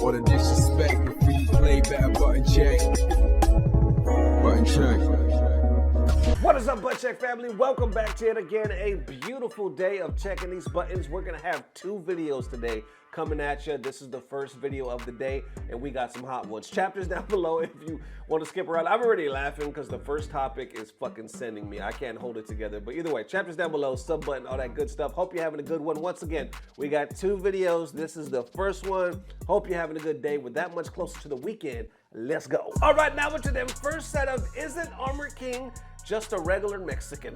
All the disrespect, the free play, better button check. Button check. What is up, Butt Check family? Welcome back to yet again a beautiful day of checking these buttons. We're gonna have two videos today coming at you. This is the first video of the day, and we got some hot ones. Chapters down below if you want to skip around. I'm already laughing because the first topic is fucking sending me. I can't hold it together. But either way, chapters down below, sub button, all that good stuff. Hope you're having a good one. Once again, we got two videos. This is the first one. Hope you're having a good day. We're that much closer to the weekend. Let's go. All right, now into them first set of Isn't Armor King just a regular Mexican?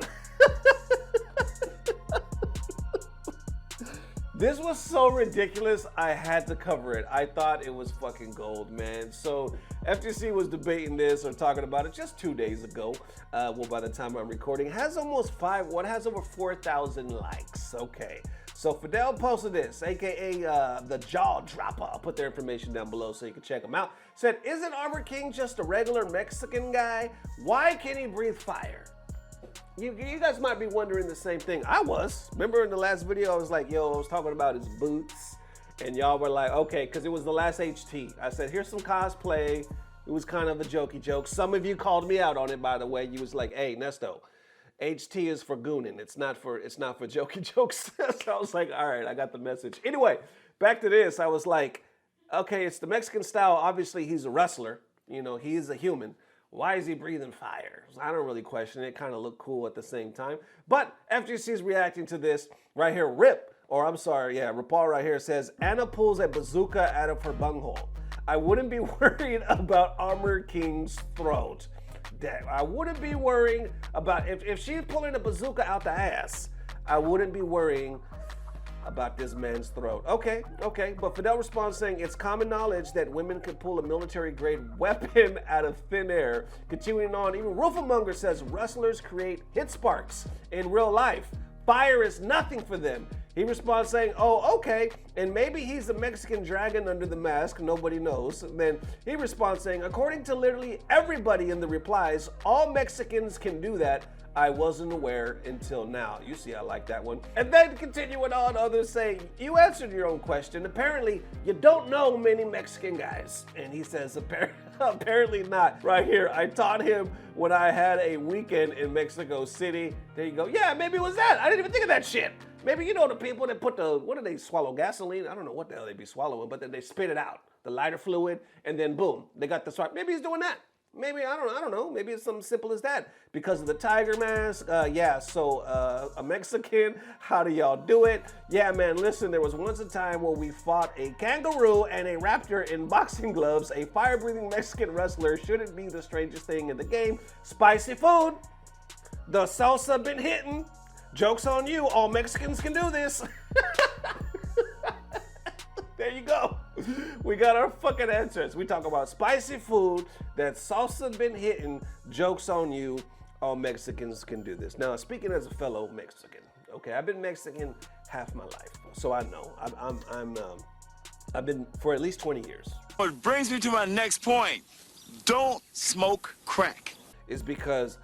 This was so ridiculous, I had to cover it. I thought it was fucking gold, man. So FGC was debating this or talking about it just 2 days ago. Well, by the time I'm recording, it has almost has over 4,000 likes. Okay. So Fadel posted this, AKA the Jaw Dropper. I'll put their information down below so you can check them out. Said, isn't Armor King just a regular Mexican guy? Why can he breathe fire? You guys might be wondering the same thing. I was. Remember in the last video, I was like, yo, I was talking about his boots. And y'all were like, okay, because it was the last HT. I said, here's some cosplay. It was kind of a jokey joke. Some of you called me out on it, by the way. You was like, hey, Nesto, HT is for gooning. It's not for jokey jokes. So I was like, all right, I got the message. Anyway, back to this. I was like, okay, it's the Mexican style. Obviously, he's a wrestler. You know, he is a human. Why is he breathing fire? I don't really question it. It kind of looked cool at the same time. But FGC is reacting to this right here. Rapal right here says, Anna pulls a bazooka out of her bunghole. I wouldn't be worried about Armor King's throat. Damn, I wouldn't be worrying about, if she's pulling a bazooka out the ass, I wouldn't be worrying about this man's throat. Okay. But Fadel responds saying, it's common knowledge that women can pull a military-grade weapon out of thin air. Continuing on, even Roofamonger says wrestlers create hit sparks in real life. Fire is nothing for them. He responds saying, oh, okay, and maybe he's a Mexican dragon under the mask, nobody knows. And then he responds saying, according to literally everybody in the replies, all Mexicans can do that. I wasn't aware until now. You see, I like that one. And then continuing on, others say, you answered your own question. Apparently, you don't know many Mexican guys. And he says, apparently not. Right here, I taught him when I had a weekend in Mexico City. There you go. Yeah, maybe it was that. I didn't even think of that shit. Maybe you know the people that put what do they swallow? Gasoline? I don't know what the hell they be swallowing, but then they spit it out. The lighter fluid, and then boom, they got the swipe. Maybe he's doing that. Maybe, I don't know. Maybe it's something simple as that. Because of the tiger mask, a Mexican, how do y'all do it? Yeah, man, listen, there was once a time where we fought a kangaroo and a raptor in boxing gloves. A fire-breathing Mexican wrestler shouldn't be the strangest thing in the game. Spicy food. The salsa been hitting. Joke's on you, all Mexicans can do this. There you go. We got our fucking answers. We talk about spicy food, that salsa been hitting, joke's on you, all Mexicans can do this. Now, speaking as a fellow Mexican, okay, I've been Mexican half my life, so I know. I've been for at least 20 years. What brings me to my next point, don't smoke crack. Is because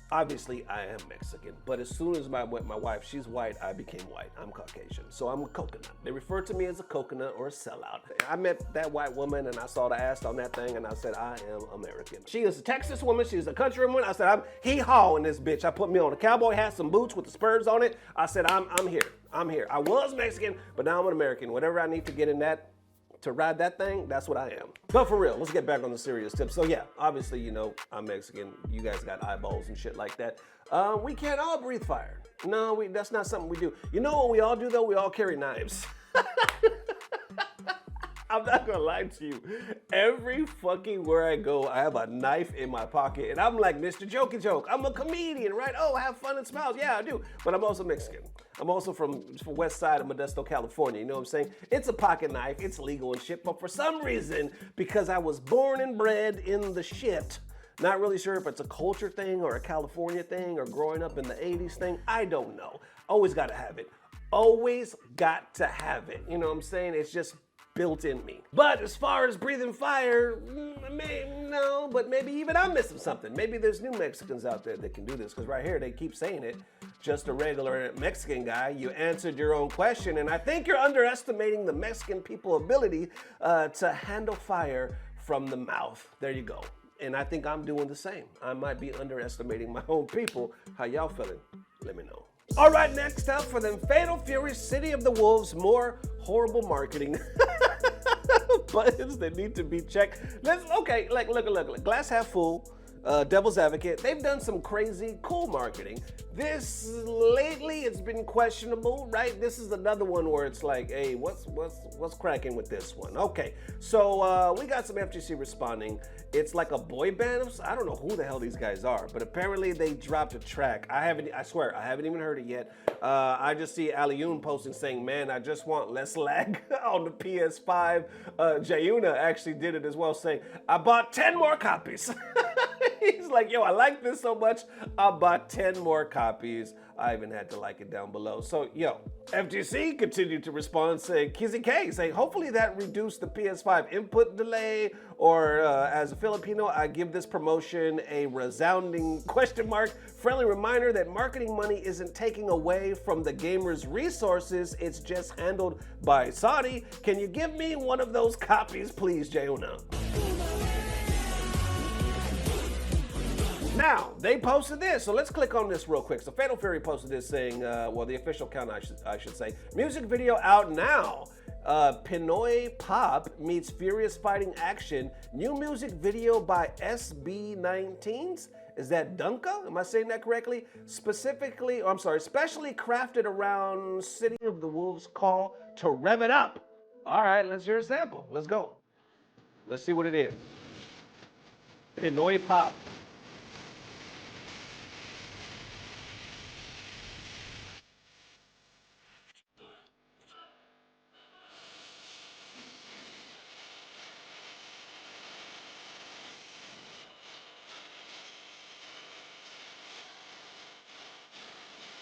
obviously I am Mexican, but as soon as my wife, she's white, I became white. I'm Caucasian, so I'm a coconut. They refer to me as a coconut or a sellout. I met that white woman and I saw the ass on that thing and I said, I am American. She is a Texas woman, she's a country woman. I said, I'm hee-haw in this bitch. I put me on a cowboy hat, some boots with the spurs on it. I said, I'm here. I was Mexican, but now I'm an American. Whatever I need to get in that, to ride that thing, that's what I am. But for real, let's get back on the serious tip. So yeah, obviously, you know, I'm Mexican. You guys got eyeballs and shit like that. We can't all breathe fire. No, that's not something we do. You know what we all do though? We all carry knives. I'm not gonna lie to you. Every fucking where I go, I have a knife in my pocket and I'm like Mr. Jokey Joke. I'm a comedian, right? Oh, have fun and smiles. Yeah, I do. But I'm also Mexican. I'm also from west side of Modesto, California. You know what I'm saying? It's a pocket knife. It's legal and shit. But for some reason, because I was born and bred in the shit, not really sure if it's a culture thing or a California thing or growing up in the 80s thing. I don't know. Always got to have it. Always got to have it. You know what I'm saying? It's just built in me. But as far as breathing fire, No, but maybe even I'm missing something. Maybe there's new Mexicans out there that can do this, because right here they keep saying it. Just a regular Mexican guy. You answered your own question, and I think you're underestimating the Mexican people's ability to handle fire from the mouth. There you go. And I think I'm doing the same. I might be underestimating my own people. How y'all feeling? Let me know. All right, next up for the Fatal Fury City of the Wolves, more horrible marketing. Buttons that need to be checked. Okay, like look. Glass half full. Devil's Advocate, they've done some crazy cool marketing. This lately, it's been questionable, right? This is another one where it's like, hey, what's cracking with this one? Okay, so we got some FGC responding. It's like a boy band. I don't know who the hell these guys are, but apparently they dropped a track. I swear, I haven't even heard it yet. I just see Alioun posting saying, man, I just want less lag on the PS5. Jayuna actually did it as well, saying, I bought 10 more copies. He's like, yo, I like this so much, I bought 10 more copies. I even had to like it down below. So, yo, FGC continued to respond saying, Kizzy K, saying, hopefully that reduced the PS5 input delay, or as a Filipino, I give this promotion a resounding question mark. Friendly reminder that marketing money isn't taking away from the gamer's resources, it's just handled by Saudi. Can you give me one of those copies, please, Jayuna? Now, they posted this, so let's click on this real quick. So Fatal Fury posted this saying, well, the official account, I should say, music video out now. Pinoy Pop meets Furious Fighting Action. New music video by SB19s. Is that Dunka? Am I saying that correctly? Specially crafted around City of the Wolves call to rev it up. All right, let's hear a sample. Let's go. Let's see what it is. Pinoy Pop.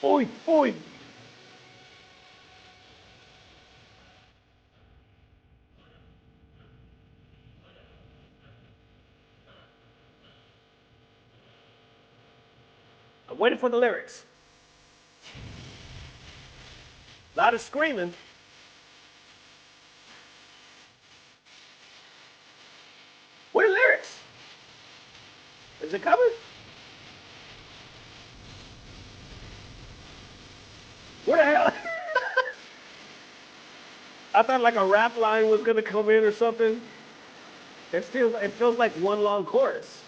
Oi, oi. I'm waiting for the lyrics. A lot of screaming. Where are the lyrics? Is it coming? Where the hell? I thought like a rap line was gonna come in or something. It feels like one long chorus.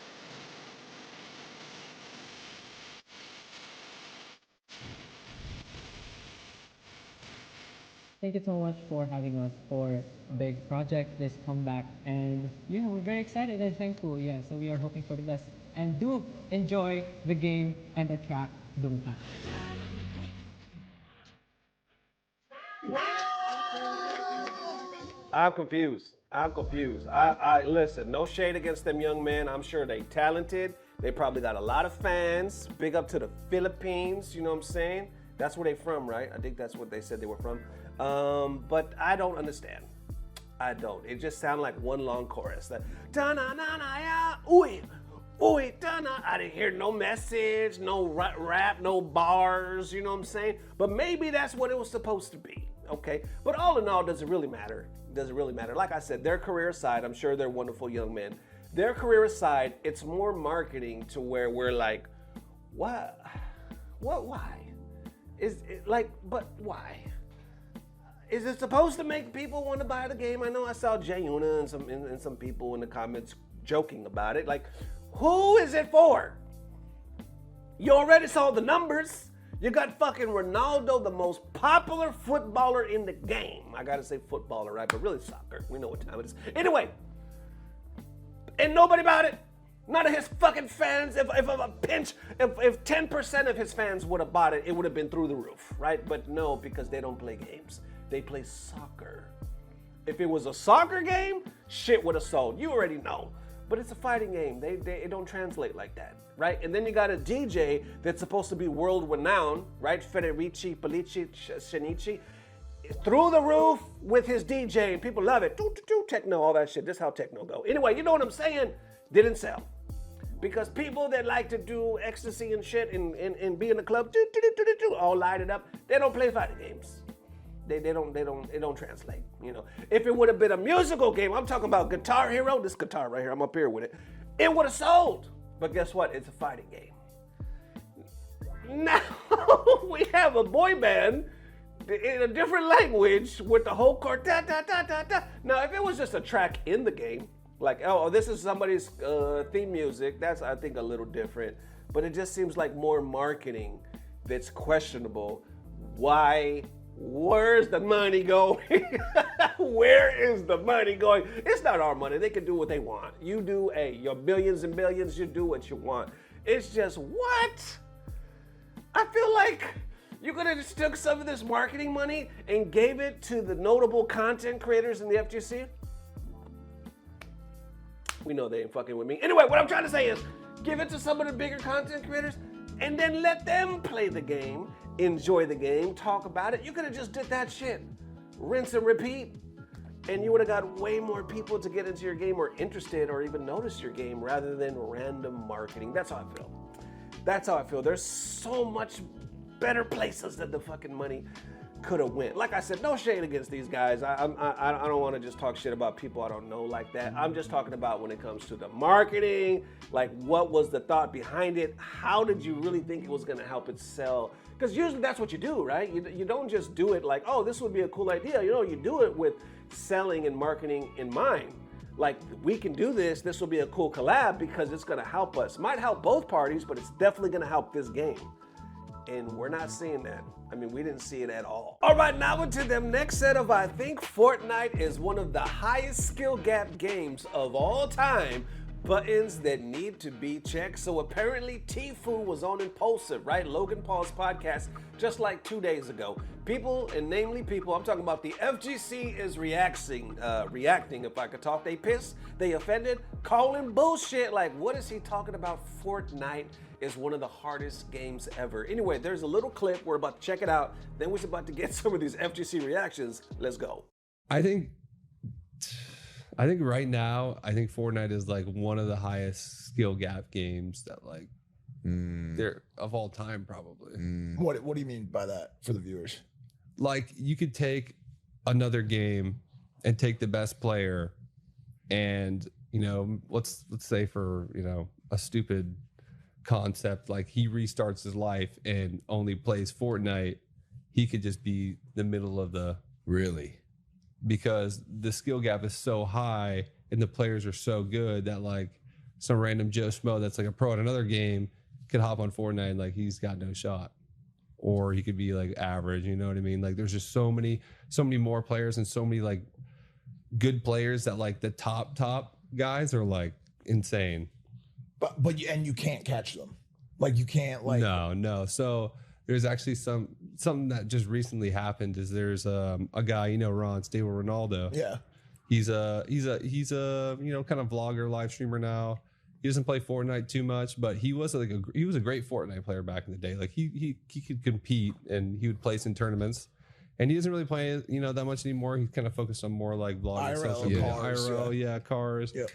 Thank you so much for having us for big project, this comeback, and yeah, we're very excited and thankful. Yeah, so we are hoping for the best, and do enjoy the game and the track. Dunka. I'm confused. I listen, no shade against them young men. I'm sure they talented. They probably got a lot of fans. Big up to the Philippines, you know what I'm saying? That's where they from, right? I think that's what they said they were from. But I don't understand. I don't. It just sounded like one long chorus. That da-na-na-na-ya, ooh, ooh, da-na. I didn't hear no message, no rap, no bars, you know what I'm saying? But maybe that's what it was supposed to be, okay? But all in all, does it really matter? Does it really matter? Like I said, their career aside, I'm sure they're wonderful young men. Their career aside, it's more marketing to where we're like, what? Why? Is it like, but why? Is it supposed to make people want to buy the game? I know I saw Jayuna and some people in the comments joking about it. Like, who is it for? You already saw the numbers. You got fucking Ronaldo, the most popular footballer in the game. I gotta say footballer, right? But really soccer. We know what time it is. Anyway, and nobody about it. None of his fucking fans. If 10% of his fans would have bought it, it would have been through the roof, right? But no, because they don't play games. They play soccer. If it was a soccer game, shit would have sold. You already know. But it's a fighting game. It don't translate like that, right? And then you got a DJ that's supposed to be world renowned, right? Federici, Pellici, Shinichi. Through the roof with his DJ. People love it. Techno, all that shit. This is how techno go. Anyway, you know what I'm saying? Didn't sell. Because people that like to do ecstasy and shit and be in the club, all lighted up, they don't play fighting games. They don't translate, you know. If it would have been a musical game, I'm talking about Guitar Hero, this guitar right here, I'm up here with it, it would have sold. But guess what? It's a fighting game. Now we have a boy band in a different language with the whole chord. Now, if it was just a track in the game, like, oh, this is somebody's theme music, that's, I think, a little different. But it just seems like more marketing that's questionable. Why? Where's the money going? Where is the money going? It's not our money. They can do what they want. You do, your billions and billions, you do what you want. It's just, what? I feel like you could have just took some of this marketing money and gave it to the notable content creators in the FGC. We know they ain't fucking with me. Anyway, what I'm trying to say is, give it to some of the bigger content creators and then let them play the game, enjoy the game, talk about it. You could have just did that shit. Rinse and repeat. And you would have got way more people to get into your game or interested or even notice your game rather than random marketing. That's how I feel. That's how I feel. There's so much better places that the fucking money could have went. Like I said, no shade against these guys. I don't want to just talk shit about people I don't know like that. I'm just talking about when it comes to the marketing, like what was the thought behind it? How did you really think it was going to help it sell? Because usually that's what you do, right? You don't just do it like, oh, this would be a cool idea. You know, you do it with selling and marketing in mind. Like, we can do this, this will be a cool collab because it's gonna help us. Might help both parties, but it's definitely gonna help this game. And we're not seeing that. I mean, we didn't see it at all. All right, now into the next set of, I think Fortnite is one of the highest skill gap games of all time. Buttons that need to be checked. So apparently Tfue was on Impulsive, right? Logan Paul's podcast just like 2 days ago. People, and namely people, I'm talking about the FGC is reacting, if I could talk. They pissed, they offended, calling bullshit. Like, what is he talking about? Fortnite is one of the hardest games ever. Anyway, there's a little clip. We're about to check it out. Then we're about to get some of these FGC reactions. Let's go. I think right now, I think Fortnite is like one of the highest skill gap games that like they're of all time probably. What do you mean by that for the viewers? Like, you could take another game and take the best player and, you know, let's say for, you know, a stupid concept, like he restarts his life and only plays Fortnite, he could just be the middle of the because the skill gap is so high and the players are so good that like some random Joe Schmo that's like a pro at another game could hop on Fortnite and like he's got no shot, or he could be like average, you know what I mean? Like there's just so many more players and so many like good players that like the top guys are like insane. But you can't catch them. Like you can't like no. So there's actually something that just recently happened is there's a guy, you know, Ron Stable Ronaldo. Yeah. He's a you know, kind of vlogger, live streamer now. He doesn't play Fortnite too much, but he was a great Fortnite player back in the day. Like he could compete and he would place in tournaments. And he doesn't really play, you know, that much anymore. He's kind of focused on more like vlogging stuff. Cars. Yeah.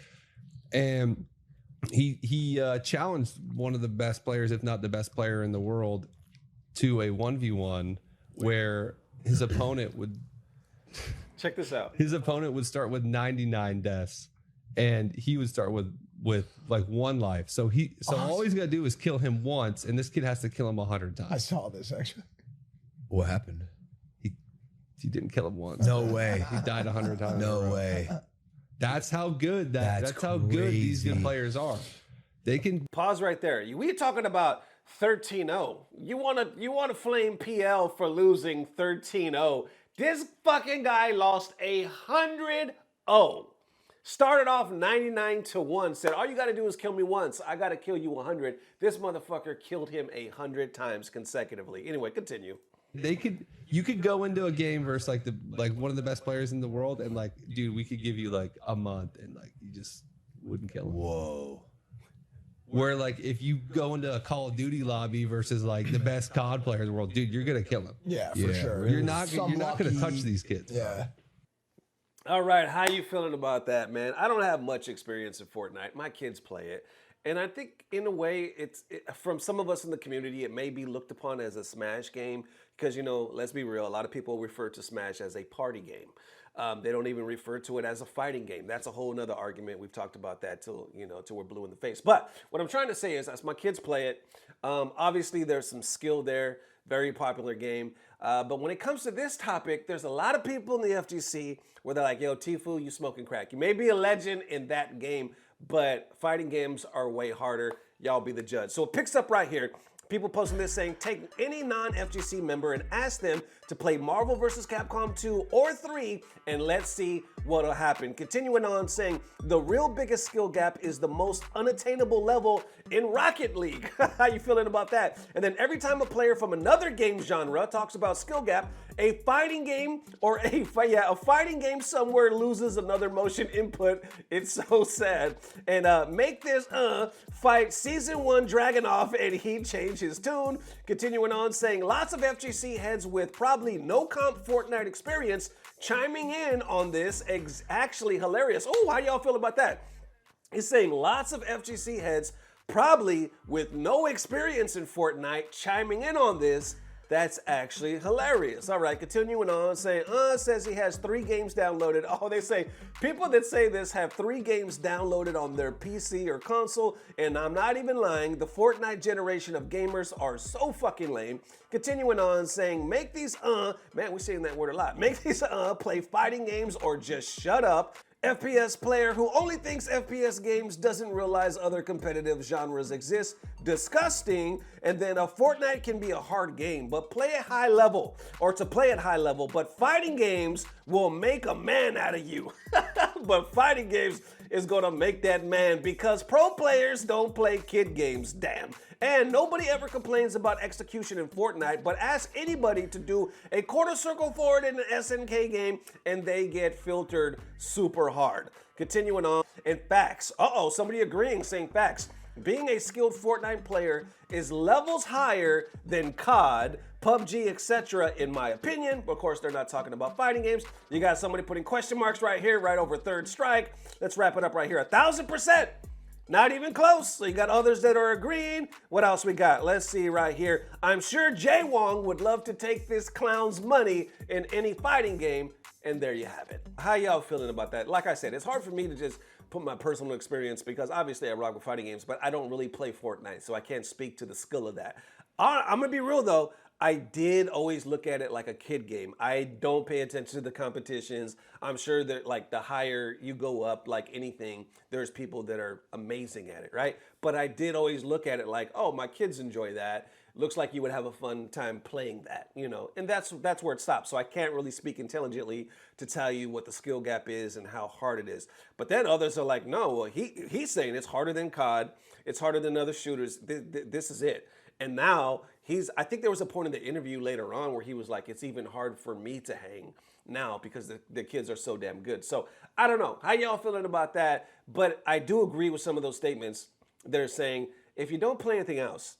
And he challenged one of the best players, if not the best player in the world, to a 1v1 where his opponent would check this out. His opponent would start with 99 deaths and he would start with like 1 life. So all he's got to do is kill him once, and this kid has to kill him 100 times. I saw this actually. What happened? He didn't kill him once. No way. He died 100 times. No way. That's how good that's how good these good players are. They can pause right there. We talking about 13-0. You wanna flame PL for losing 13-0. This fucking guy lost 100-0. Started off 99-1. Said all you gotta do is kill me once. I gotta kill you 100. This motherfucker killed him 100 times consecutively. Anyway, continue. You could go into a game versus like one of the best players in the world and like, dude, we could give you like a month and like you just wouldn't kill him. Whoa. Where like if you go into a Call of Duty lobby versus like the best COD player in the world, dude, you're gonna kill him. Yeah, for sure. You're not gonna touch these kids. Yeah. All right, how you feeling about that, man? I don't have much experience in Fortnite. My kids play it. And I think in a way, from some of us in the community, it may be looked upon as a Smash game because, you know, let's be real, a lot of people refer to Smash as a party game. They don't even refer to it as a fighting game. That's a whole nother argument. We've talked about that till we're blue in the face. But what I'm trying to say is, as my kids play it, obviously there's some skill there, very popular game. But when it comes to this topic, there's a lot of people in the FGC where they're like, yo, Tfue, you smoking crack. You may be a legend in that game, but fighting games are way harder. Y'all be the judge. So it picks up right here. People posting this saying, take any non-FGC member and ask them to play Marvel vs. Capcom 2 or 3, and let's see what'll happen. Continuing on saying, the real biggest skill gap is the most unattainable level in Rocket League. How you feeling about that? And then every time a player from another game genre talks about skill gap, a fighting game or a fighting game somewhere loses another motion input. It's so sad. And make this fight season 1 dragging off, and he changed his tune. Continuing on saying, lots of FGC heads with probably no comp Fortnite experience chiming in on this. Actually hilarious. Oh, how y'all feel about that? He's saying lots of FGC heads probably with no experience in Fortnite chiming in on this. That's actually hilarious. All right, continuing on, saying, says he has 3 games downloaded. Oh, they say, people that say this have 3 games downloaded on their PC or console, and I'm not even lying, the Fortnite generation of gamers are so fucking lame. Continuing on, saying, make these, man, we're saying that word a lot. Make these, play fighting games or just shut up. FPS player who only thinks FPS games doesn't realize other competitive genres exist. Disgusting. And then a Fortnite can be a hard game, but play at high level, or to play at high level, but fighting games will make a man out of you. But fighting games is gonna make that man because pro players don't play kid games, damn. And nobody ever complains about execution in Fortnite, but ask anybody to do a quarter circle forward in an SNK game and they get filtered super hard. Continuing on, and facts. Somebody agreeing, saying facts. Being a skilled Fortnite player is levels higher than COD, PUBG, etc. in my opinion. Of course, they're not talking about fighting games. You got somebody putting question marks right here, right over Third Strike. Let's wrap it up right here. 1,000%. Not even close. So you got others that are agreeing. What else we got? Let's see right here. I'm sure Jay Wong would love to take this clown's money in any fighting game. And there you have it. How y'all feeling about that? Like I said, it's hard for me to just put my personal experience because obviously I rock with fighting games, but I don't really play Fortnite, so I can't speak to the skill of that. I'm gonna be real though. I did always look at it like a kid game. I don't pay attention to the competitions. I'm sure that like the higher you go up, like anything, there's people that are amazing at it, right? But I did always look at it like, oh, my kids enjoy that. Looks like you would have a fun time playing that, you know? And that's where it stops. So I can't really speak intelligently to tell you what the skill gap is and how hard it is. But then others are like, no, well, he's saying it's harder than COD. It's harder than other shooters. This is it. And now I think there was a point in the interview later on where he was like, it's even hard for me to hang now because the kids are so damn good. So I don't know. How y'all feeling about that? But I do agree with some of those statements that are saying, if you don't play anything else,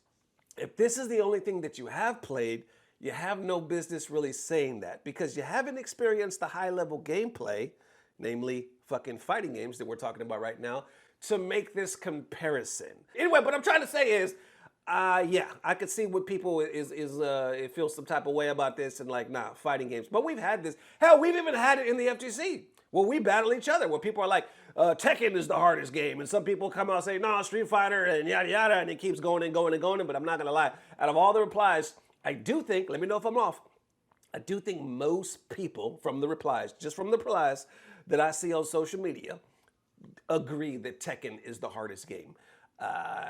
if this is the only thing that you have played, you have no business really saying that because you haven't experienced the high level gameplay, namely fucking fighting games that we're talking about right now, to make this comparison. Anyway, what I'm trying to say is, yeah, I could see what people it feels some type of way about this and like, nah, fighting games. But we've had this. Hell, we've even had it in the FGC where we battle each other, where people are like, Tekken is the hardest game. And some people come out and say, no, Street Fighter and yada yada, and it keeps going and going and going. But I'm not gonna lie, out of all the replies, I do think, let me know if I'm off, I do think most people from the replies, just from the replies that I see on social media, agree that Tekken is the hardest game.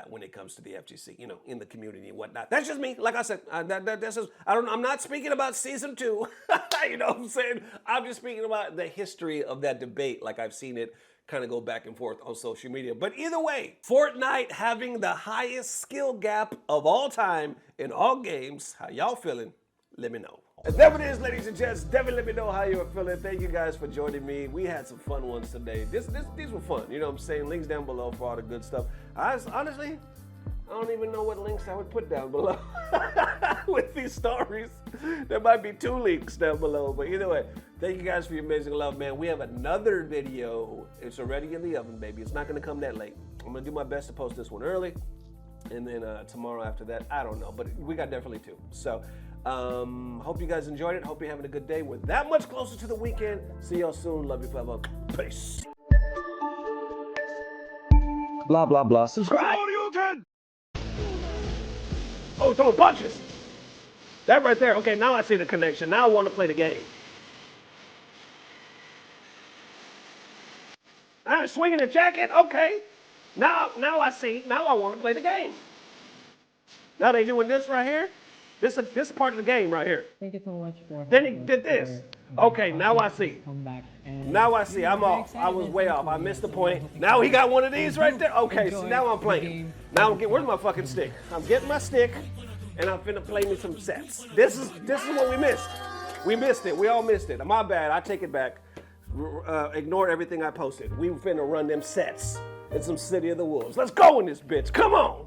When it comes to the FGC, you know, in the community and whatnot. That's just me. Like I said, that's just, I'm not speaking about season 2. You know what I'm saying? I'm just speaking about the history of that debate. Like I've seen it kind of go back and forth on social media. But either way, Fortnite having the highest skill gap of all time in all games. How y'all feeling? Let me know. And there it is, ladies and gents. Definitely let me know how you are feeling. Thank you guys for joining me. We had some fun ones today. These were fun. You know what I'm saying? Links down below for all the good stuff. Honestly, I don't even know what links I would put down below with these stories. There might be 2 links down below, but either way, thank you guys for your amazing love, man. We have another video. It's already in the oven, baby. It's not gonna come that late. I'm gonna do my best to post this one early, and then tomorrow after that, I don't know, but we got definitely 2. So, hope you guys enjoyed it. Hope you're having a good day. We're that much closer to the weekend. See y'all soon. Love you forever. Peace. Blah, blah, blah. Subscribe. Oh, throwing punches. That right there. Okay, now I see the connection. Now I want to play the game. I'm swinging the jacket. Okay. Now I see. Now I want to play the game. Now they doing this right here. This part of the game right here. Thank you so much for. Then he did this. Okay, now I see. Come back and Now I see. I'm off. I was way off. I missed the point. Now he got one of these right there. Okay, see, now I'm playing. Now I'm getting. Where's my fucking stick? I'm getting my stick, and I'm finna play me some sets. This is what we missed. We missed it. We all missed it. My bad. I take it back. Ignore everything I posted. We finna run them sets in some City of the Wolves. Let's go in this bitch. Come on.